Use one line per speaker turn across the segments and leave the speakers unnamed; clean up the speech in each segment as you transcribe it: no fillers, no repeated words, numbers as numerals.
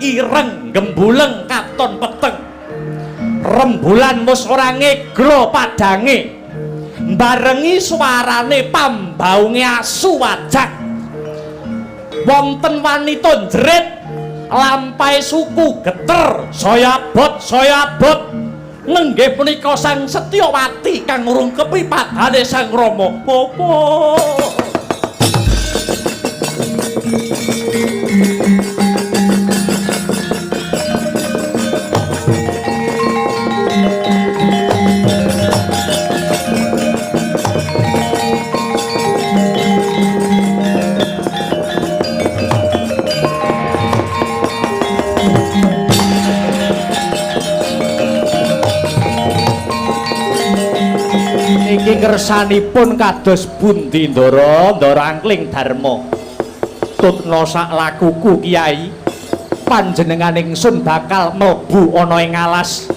ireng gembuleng katon peteng rembulan mus ora ngegro padange barengi suarane pambaunge asu wajak wonten wanita jerit lampai suku geter saya abot nenggih punika Sang Setyawati kang ngrungkepi padane Sang Rama apa iki kersanipun kados bundi Ndara Angkling Darma tutna sak lakuku Kyai panjenengan ingsun bakal mlebu ana ing alas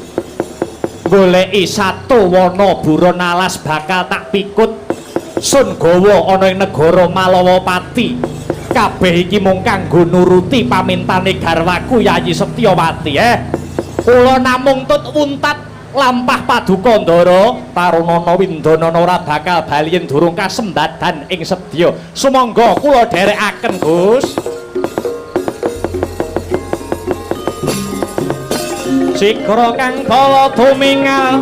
goleki sato wana buron alas bakal tak pikut sun gawa ana ing negara Malawapati kabeh iki mung kanggo nuruti pamintane garwaku Yayi Setyawati kula namung tut untat lampah paduka Ndara Tarunana Windanana ora bakal bali yen durung kasembadan ing sedya sumangga kula dherekaken Gus Sikra kang dawa tumingal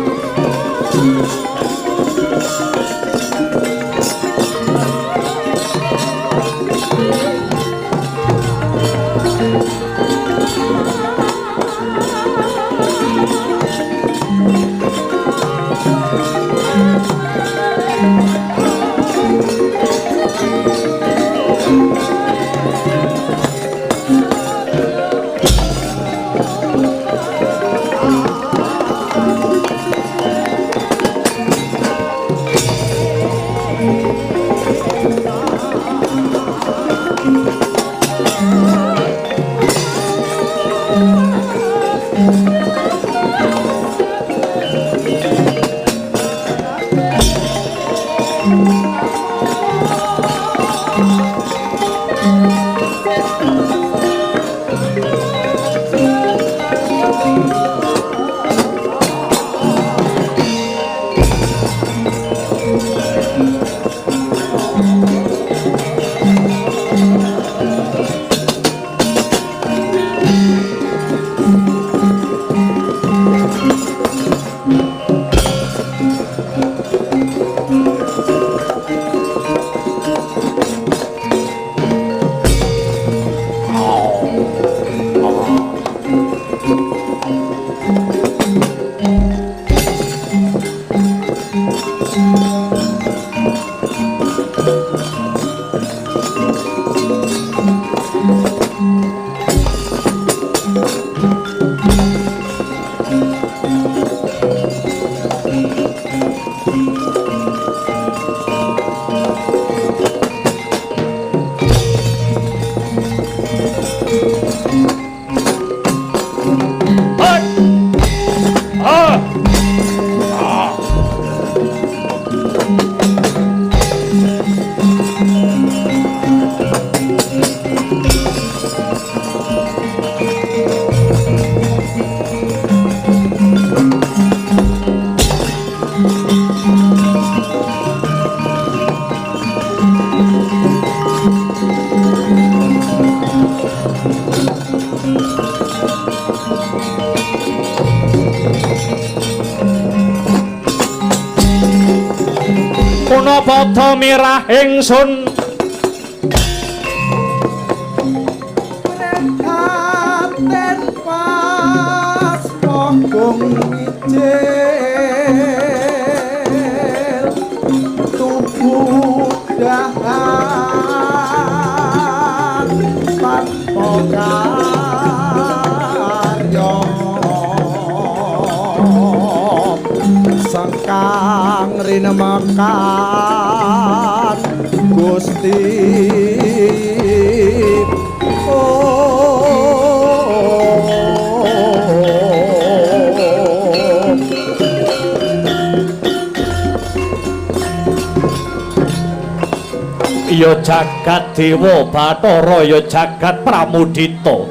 Padha mirah ingsun
Katen pas pokong mijil tubuh dahan tanpa karya sangkang rinemakan Gusti
ya jagat dewa Bathara ya jagat Pramudita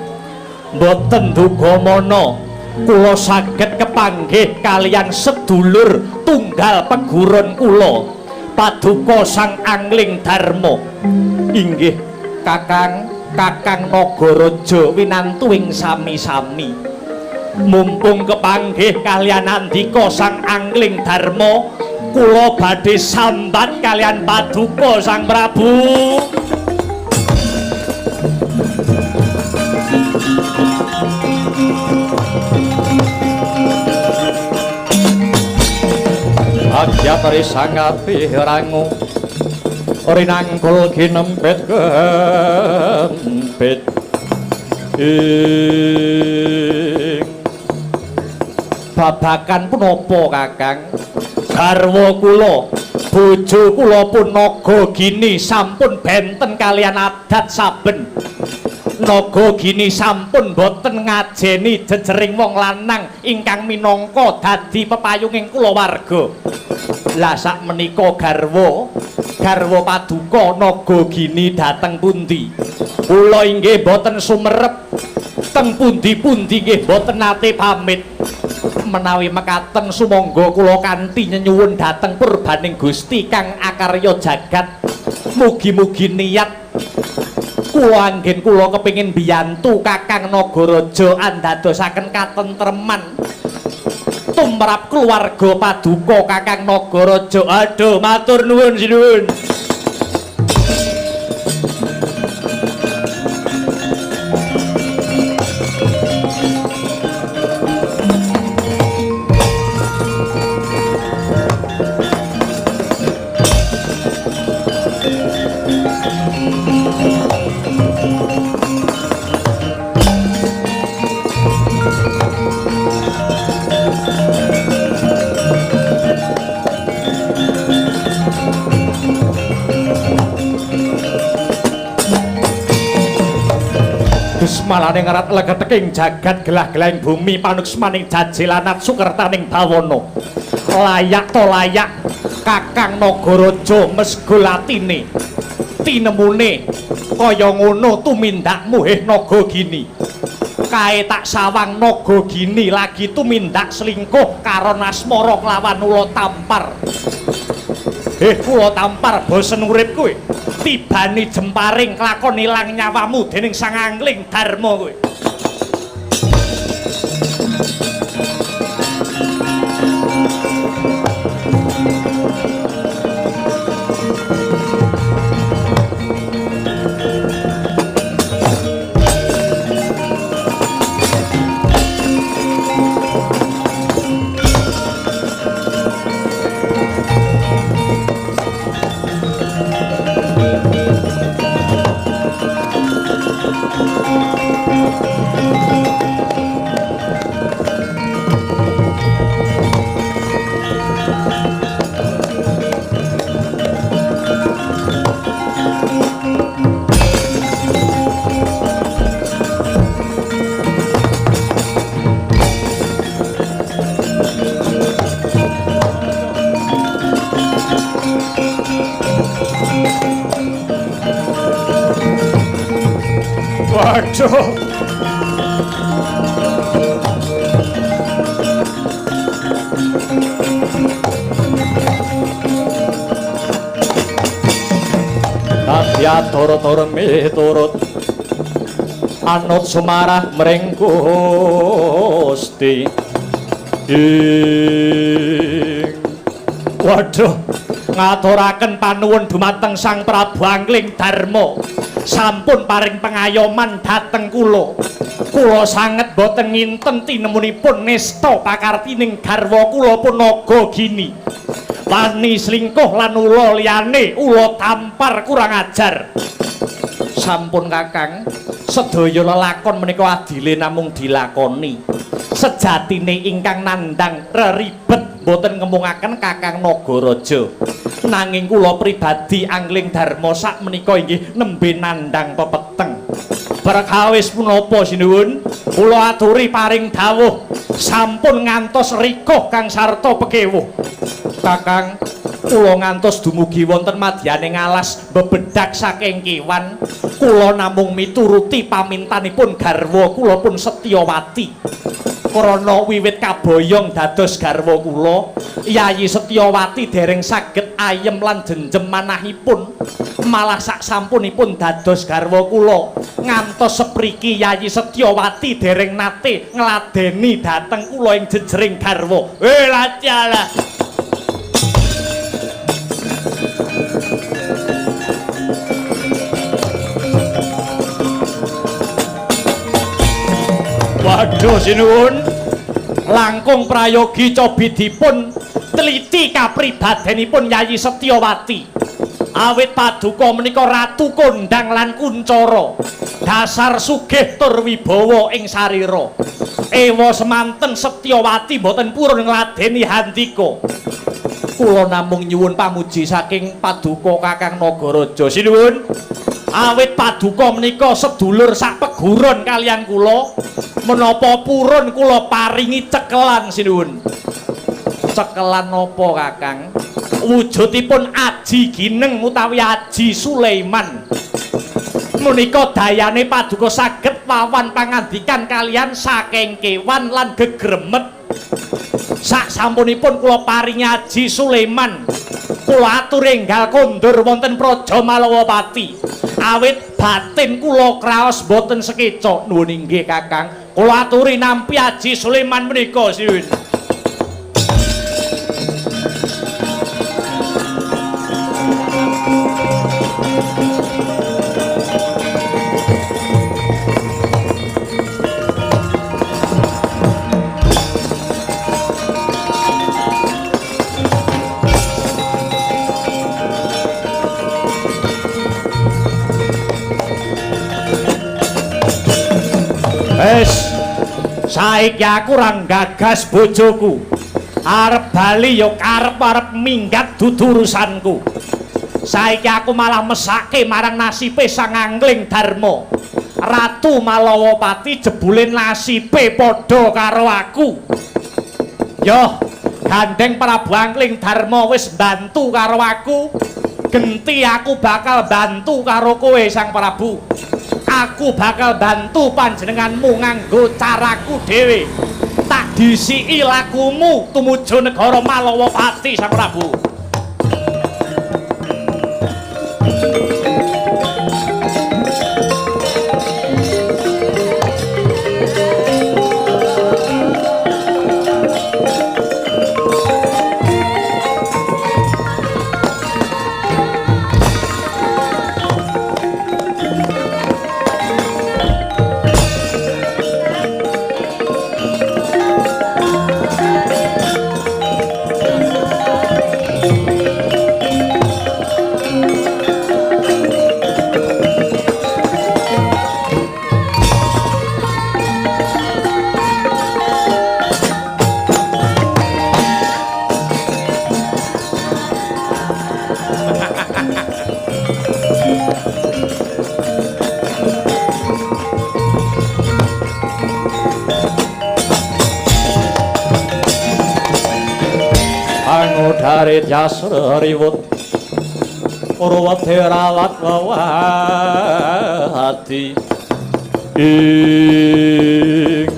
Boten duga mono kula saged kepanggih kalian sedulur tunggal pegurun kula Paduka Sang Angling Darma. Inggih Kakang Nagaraja winantuing sami-sami. Mumpung kepanggih kalian andika Sang Angling Darma, kula badhe sambat kalian Paduka Sang Prabu. Agyatari sangapi rangu rinangkul ginempet kempet ing babakan punapa Kakang? Garwa kula bojo kula pun Nagagini sampun benten kalian adat saben. Nagagini sampun boten ngajeni jejering wong lanang ingkang minangka dadi pepayunging kulawarga. Lah sak menika garwa Paduka Nagagini dhateng pundi? Kula inggih boten sumerep teng pundi-pundi nggih boten nate pamit. Menawi mekaten sumangga kula kanthi nyenyuwun dhateng purbaning Gusti kang akarya jagat. Mugi-mugi niat kula anggen kula kepingin biyantu Kakang Nagaraja andadosaken katentreman tumrap keluarga Paduka Kakang Nagaraja. Aduh matur nuwun sinuwun. Malane ngerat legeteking jagat gelah-gelahing bumi panuksmaning jajelanat sukertaning bawana. Layak to layak Kakang Nagaraja mesgul atine. Tinemune kaya ngono tumindakmu heh Nagagini. Kae tak sawang Nagagini lagi tumindak selingkuh karo Nasmara kelawan Ula Tampar. Kula Tampar bosen urip kowe. Tibani jemparing kelakon ilang nyawamu dening Sang Angling Darma kowe. Waduh. Nadya turut-turut miturut anut sumarah mring Gusti. Waduh, ngaturaken panuwun dumateng Sang Prabu Angling Darma. Sampun paring pengayoman dhateng kula. Kula sanget boten nginten tinemunipun nesta pakartining garwa kula pun Nagagini. Wani selingkuh lan ula liyane Ula Tampar kurang ajar. Sampun Kakang, sedaya lelakon menika adile namung dilakoni. Sejatine ingkang nandhang reribet boten ngemungaken Kakang Nagaraja. Nanging kula pribadi Angling Darma sak menika inggih nembe nandhang pepeteng. Berkawis punapa sinuwun? Kula aturi paring dawuh sampun ngantos rikuh kang sarta pekewuh. Kakang, kula ngantos dumugi wonten madyaning alas bebedak saking kewan. Kula namung mituruti pamintanipun garwa kula pun Setyawati. Krana wiwit kaboyong dados garwa kula, Yayi Setyawati dereng saged ayem lan jenjem manahipun. Malah sak sampunipun dados garwa kula, ngantos sepriki Yayi Setyawati dereng nate ngladeni dhateng kula ing jejering garwa. Lajalah. Waduh sinuwun, langkung prayogi cobidipun teliti kapribadenipun Yayi Setyawati. Awit paduka menika ratu kondang lan kuncara, dasar sugih tur wibawa ing sarira. Ewa semanten Setyawati boten purun ngladeni handika. Kula namung nyuwun pamuji saking paduka Kakang Nagaraja sinuwun. Awit paduka menika sedulur sak peguron kalian kula, menapa purun kula paringi cekelan sinuwun. Cekelan napa Kakang? Wujudipun Aji Gineng utawi Aji Sulaiman. Menika dayane paduka saged wawan pangandikan kalian saking kewan lan gegremet. Sak sampunipun kula paringi Aji Sulaiman, kula atur enggal kondur wonten Praja Malawapati. Awit batin kula kraos boten sekeca. Nuwun inggih Kakang, kula aturi nampi Aji Sulaiman menika sinuwun. Saiki aku ora gagas bojoku. Arep bali ya karep-arep minggat dudu urusanku. Saiki aku malah mesake marang nasibe Sang Angling Darma. Ratu Malawapati jebule nasibe padha karo aku. Yo, gandeng Prabu Angling Darma wis bantu karo aku. Genti aku bakal bantu karo kowe Sang Prabu. Aku bakal bantu panjenenganmu nganggo caraku dhewe. Tak disiki lakumu tumuju negara Malawapati Sang Prabu. Dari jasra riwut Purwati rawat wawati ing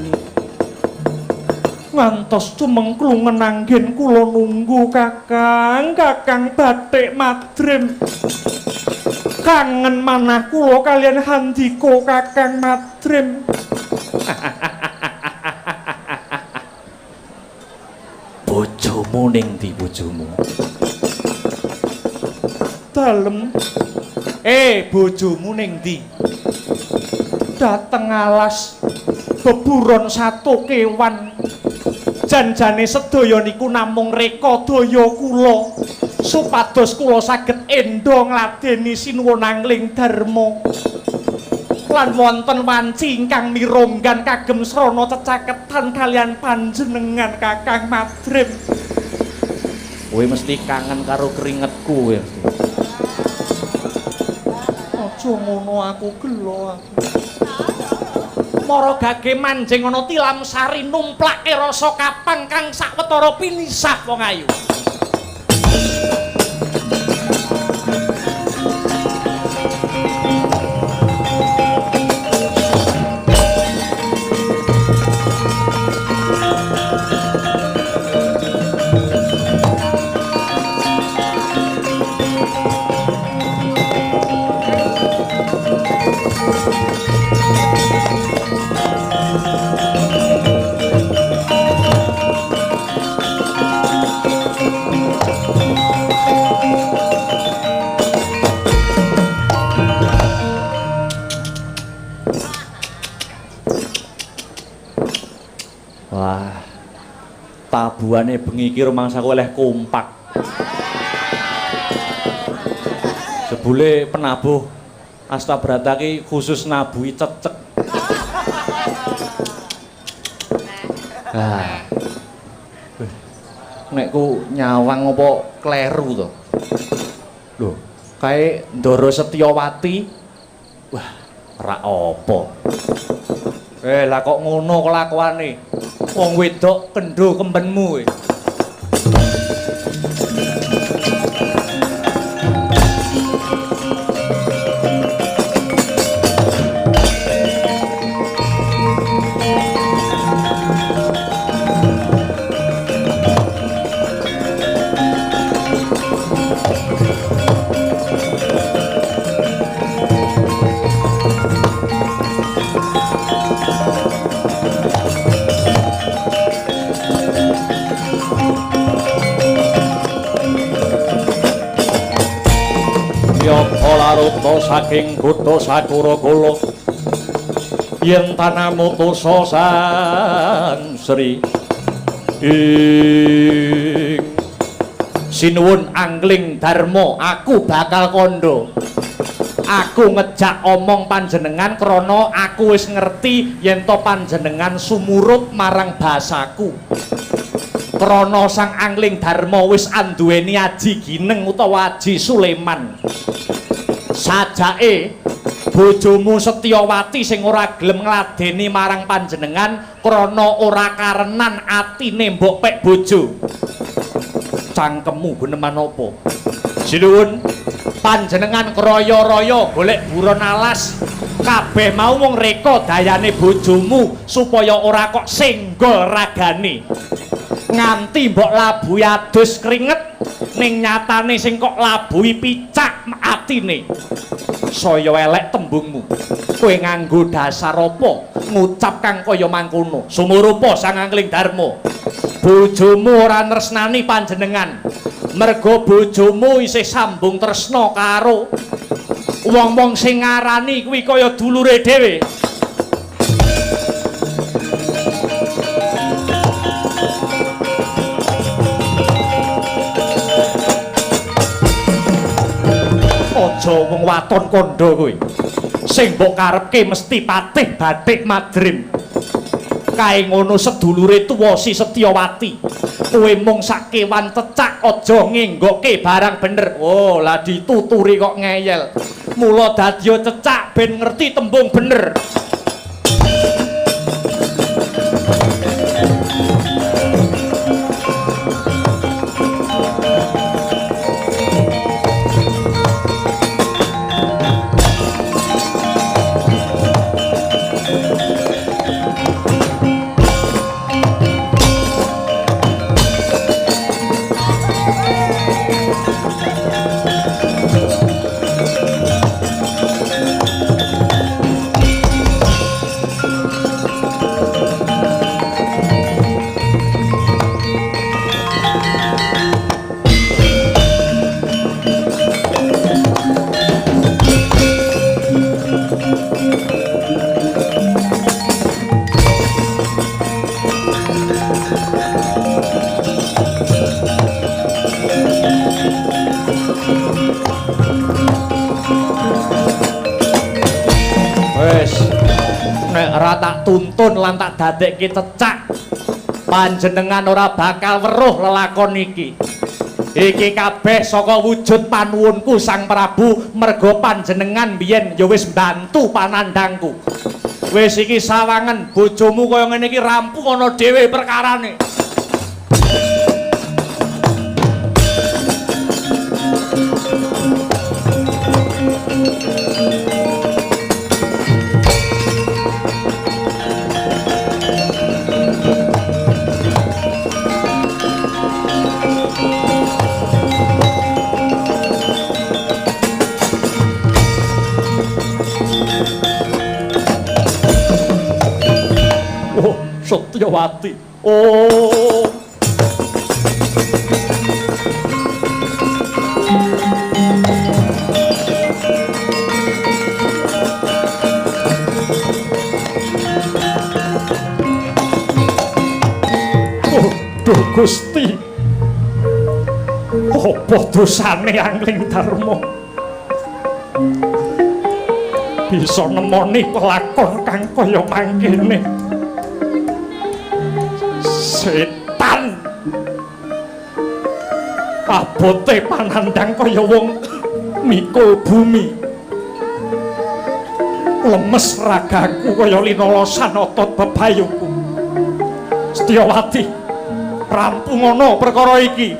ngantos cumengklungen anggen kula nunggu Kakang bathik madrim kangen manah kula kalian handika Kakang madrim. Bojomu ning ndi bojomu? Dalem. Bojomu ning ndi? Dateng alas beburon satu kewan. Janjane sedaya niku namung reka daya kula supados kula saged endha ngladeni Sinuwun Angling Darma. Lan wonten wanci ingkang mironggan kagem srana cecaketan kalian panjenengan Kakang Madrim. Kowe mesti kangen karo keringetku kowe. Aja ngono aku gelo aku. Mara gage manjing ana tilam sari numplake rasa kapang kang sawetara pinisah wong ayu. Wah. Tabuhane bengi iki rumangsaku oleh kompak. Jebule penabuh Astabrata ki khusus nabuhi cecek. Ah. Nek ku nyawang apa kleru to? Lho, kae Ndara Setyawati. Wah, ora apa. Lah kok ngono kelakuane? Wong wedok kendho kembenmu kowe. Larutna saking kutha Sakuragala yen tanamutusa sang Sri ing sinuwun angling Darma aku bakal kandha. Aku ngejak omong panjenengan krana aku wis ngerti yen to panjenengan sumurut marang basaku. Krana sang angling Darma wis anduweni aji gineng utawa aji Suleman. Sajake bojomu Setyawati sing ora gelem ngladeni marang panjenengan krana ora karenan atine mbok pek bojo. Cangkemmu guneman apa? Sinuwun panjenengan kroyo-royo golek buron alas kabeh mau mung reka dayane bojomu supaya ora kok senggol ragane. Nganti mbok labuhi adus keringet ning nyatane sing kok labuhi picak atine. Saya elek tembungmu. Kowe nganggo dasar apa ngucap kang kaya mangkono? Sumurupa sang angling Darma. Bojomu ora tresnani panjenengan. Merga bojomu isih sambung tresna karo wong-wong sing ngarani kuwi kaya dulure dhewe. Aja wong waton kandha kowe. Sing mbok karepke mesti patih bathik madrim. Kae ngono sedulure tuwa si Setyawati. Kowe mung sak kewan cecak aja ngenggokke barang bener. Oh, lah dituturi kok ngeyel. Mula dadi cecak ben ngerti tembung bener. Tak tuntun lan tak dadekke cecak panjenengan ora bakal weruh lelakon iki. Iki kabeh saka wujud panuwunku Sang Prabu merga panjenengan biyen ya wis mbantu panandangku. Wis iki sawangen bojomu kaya ngene iki rampung ana dhewe perkarane. Setyawati. Oh. Gusti. Apa dosane Angling Darma? Bisa nemoni pelakon kang kaya mangkene. Setan. Abote panandang kaya wong mikul bumi. Lemes ragaku kaya linolosan otot bebayuku. Setyawati, rampung ana perkara iki.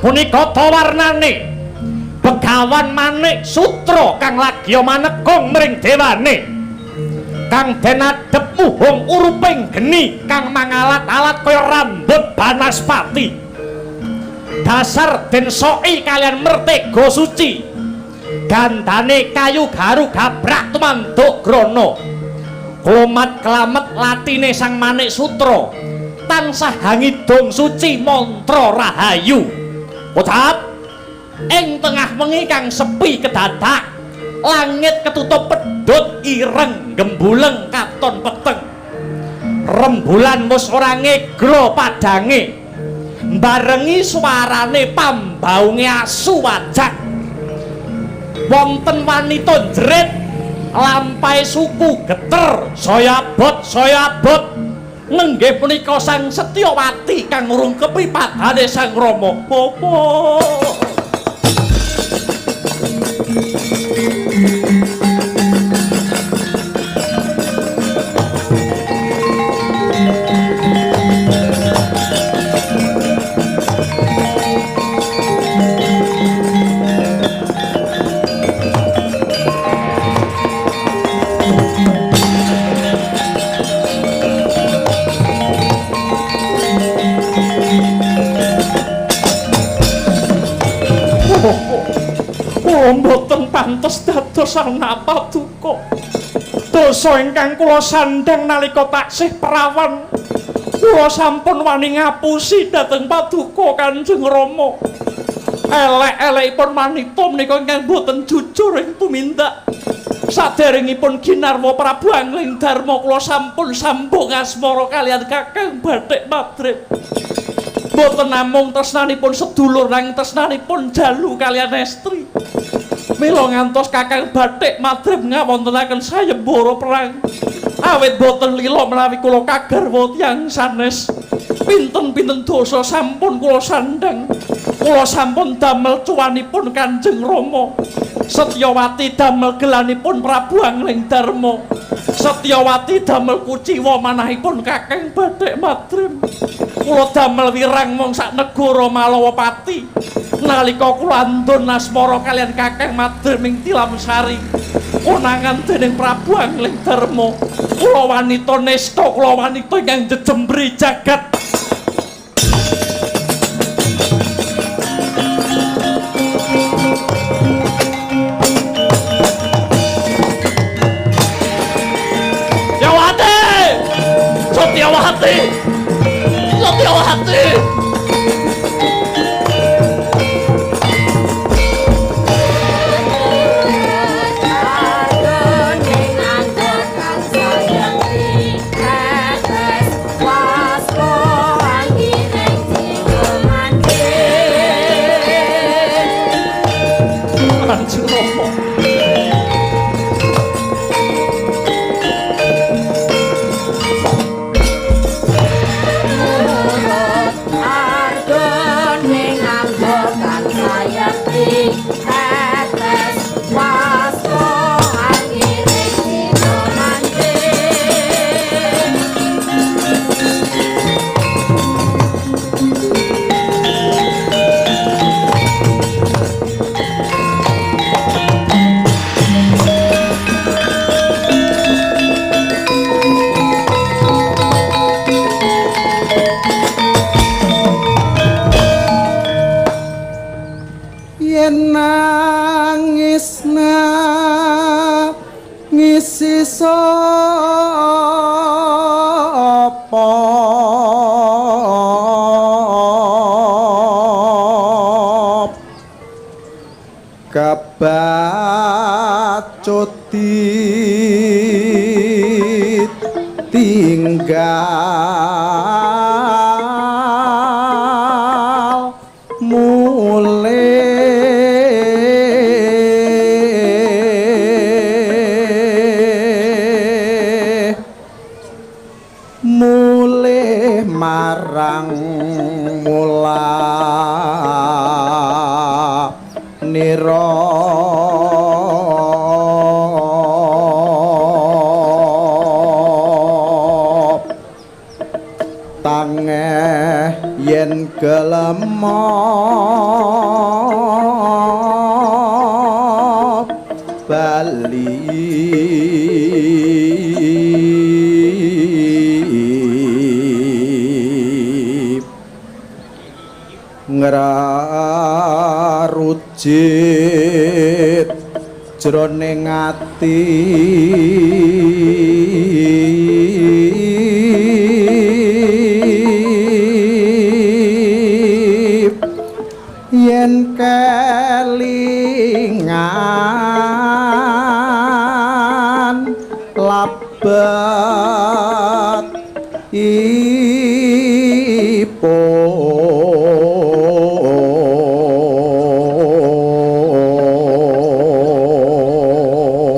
Punika tawarnane Begawan Manik Sutra kang lagya manekung mring dewane kang den adhep muhung uruping geni kang mangalat-alat kaya rambut Banaspati dasar den soki kalian mertega suci gandane kayu garu gabrak tumanduk grana klomat kelamet latine sang Manik Sutra tansah hangidung suci mantra rahayu. Ucap ing tengah wengi kang sepi kedadak langit ketutup pedhot ireng gembuleng katon peteng rembulan wis ora ngegra padange barengi suarane pambaunge asu wajak wonten wanita jerit lampahe suku geter saya abot nenggih punika Sang Setyawati kang ngrungkepi padane Sang Rama. Popo. Mboten pantes dados anapa duka. Dosa ingkang kula sandhang nalika taksih prawan. Kula sampun wani ngapusi dhateng paduka Kanjeng Rama. Elek-elekipun wanita menika ingkang boten jujur ing tumindak. Saderengipun ginarwa Prabu Angling Darma kula sampun sambung asmara kaliyan Kakang Bathik Madrip. Boten namung tresnanipun sedulur nanging tresnanipun jalu kaliyan estri. Mila ngantos Kakang Bathik Madrip ngawontenaken sayembara perang. Awit boten lila menawi kula kagarwa tiyang sanes. Pinten-pinten dosa sampun kula sandhang. Kula sampun damel cuwanipun Kanjeng Rama. Setyawati damel gelanipun Prabu Angling Darma. Setyawati damel kuciwa manahipun Kakang Bathik Madrip. Kula damel wirang mung sak negara Malawapati. Nalika kula andun asmara kaliyan Kakang Madrip ing Tilamsari konangan dening Prabu Angling Darma kula wanita nesta kula wanita ingkang jejembri jagat Setyawati
kebacuti tinggal mulih marang mula nira tangeh yen kelemop bali ngrarujit jroning ati yen kelingan labet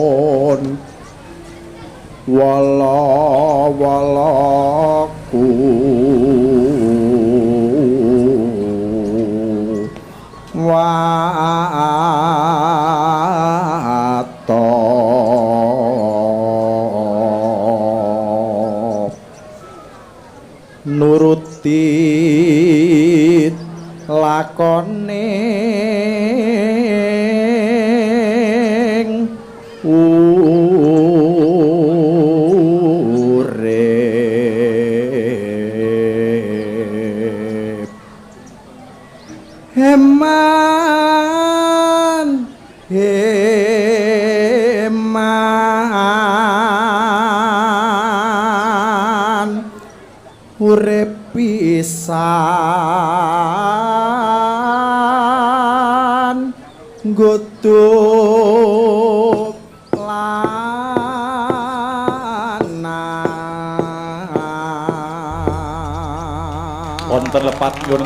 ipun wala-walaku wato nuruti lakoning urip heman urip pisan godhog lanang
wonten lepat nyuwun